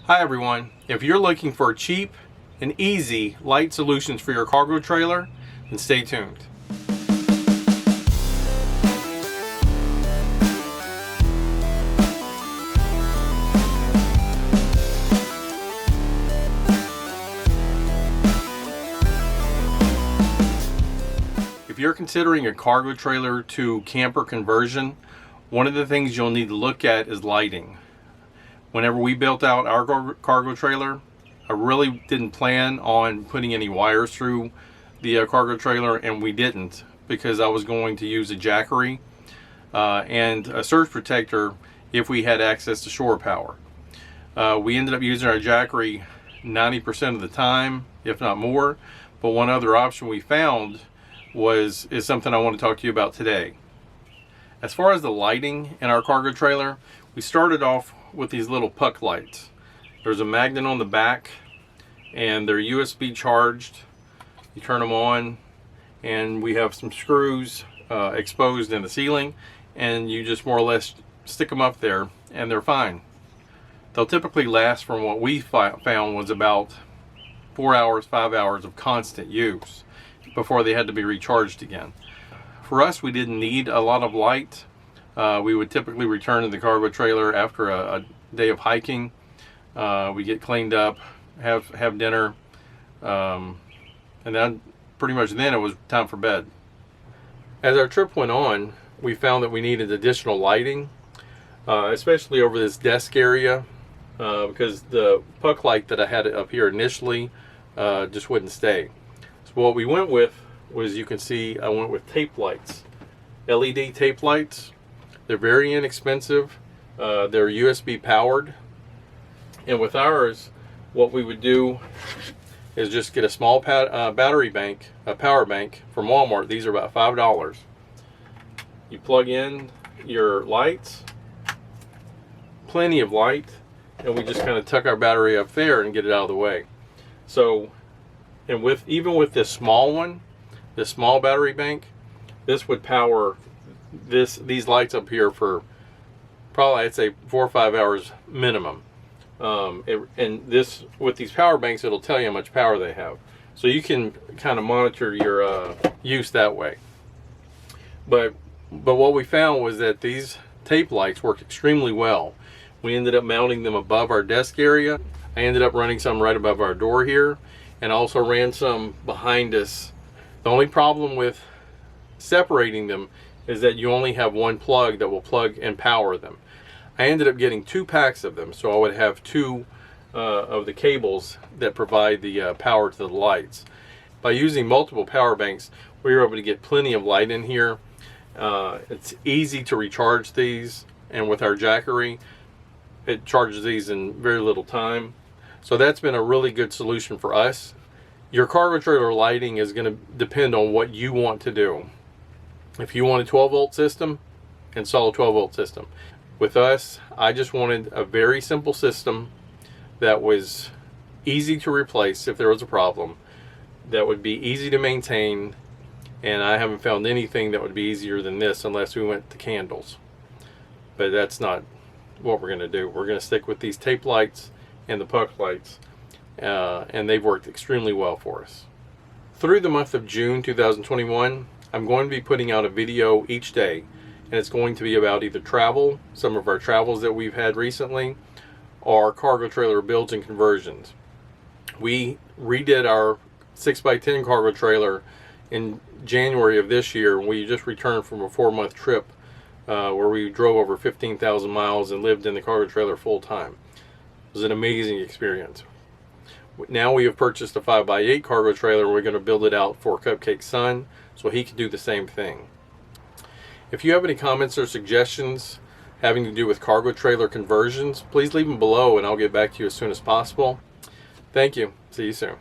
Hi everyone, if you're looking for cheap and easy light solutions for your cargo trailer, then stay tuned. If you're considering a cargo trailer to camper conversion, one of the things you'll need to look at is lighting. Whenever we built out our cargo trailer, I really didn't plan on putting any wires through the cargo trailer, and we didn't, because I was going to use a Jackery and a surge protector if we had access to shore power. We ended up using our Jackery 90% of the time, if not more, but one other option we found is something I want to talk to you about today. As far as the lighting in our cargo trailer, we started off with these little puck lights. There's a magnet on the back and they're USB charged. You turn them on and we have some screws exposed in the ceiling, and you just more or less stick them up there and they're fine. They'll typically last from what we found was about 4 hours, 5 hours of constant use before they had to be recharged again. For us, we didn't need a lot of light. We would typically return to the cargo trailer after a day of hiking. We get cleaned up, have dinner, and then pretty much then it was time for bed. As our trip went on, we found that we needed additional lighting, especially over this desk area, because the puck light that I had up here initially just wouldn't stay. So what we went with was, you can see, I went with tape lights, LED tape lights. They're very inexpensive. They're USB powered. And with ours, what we would do is just get a small battery bank, a power bank from Walmart. These are about $5. You plug in your lights, plenty of light, and we just kind of tuck our battery up there and get it out of the way. So, and even with this small one, this small battery bank, this would power these lights up here for probably, I'd say, 4 or 5 hours minimum. And this, with these power banks, it'll tell you how much power they have, so you can kind of monitor your use that way. But what we found was that these tape lights work extremely well. We ended up mounting them above our desk area. I ended up running some right above our door here, and also ran some behind us. The only problem with separating them is that you only have one plug that will plug and power them. I ended up getting 2 packs of them, so I would have 2 of the cables that provide the power to the lights. By using multiple power banks, we were able to get plenty of light in here. It's easy to recharge these, and with our Jackery, it charges these in very little time. So that's been a really good solution for us. Your cargo trailer lighting is going to depend on what you want to do. If you want a 12-volt system, install a 12-volt system. With us, I just wanted a very simple system that was easy to replace if there was a problem, that would be easy to maintain, and I haven't found anything that would be easier than this unless we went to candles. But that's not what we're going to do. We're going to stick with these tape lights and the puck lights, and they've worked extremely well for us. Through the month of June 2021, I'm going to be putting out a video each day, and it's going to be about either travel, some of our travels that we've had recently, or cargo trailer builds and conversions. We redid our 6x10 cargo trailer in January of this year, and we just returned from a 4-month trip where we drove over 15,000 miles and lived in the cargo trailer full time. It was an amazing experience. Now we have purchased a 5x8 cargo trailer, and we're going to build it out for Cupcake Son so he can do the same thing. If you have any comments or suggestions having to do with cargo trailer conversions, please leave them below and I'll get back to you as soon as possible. Thank you. See you soon.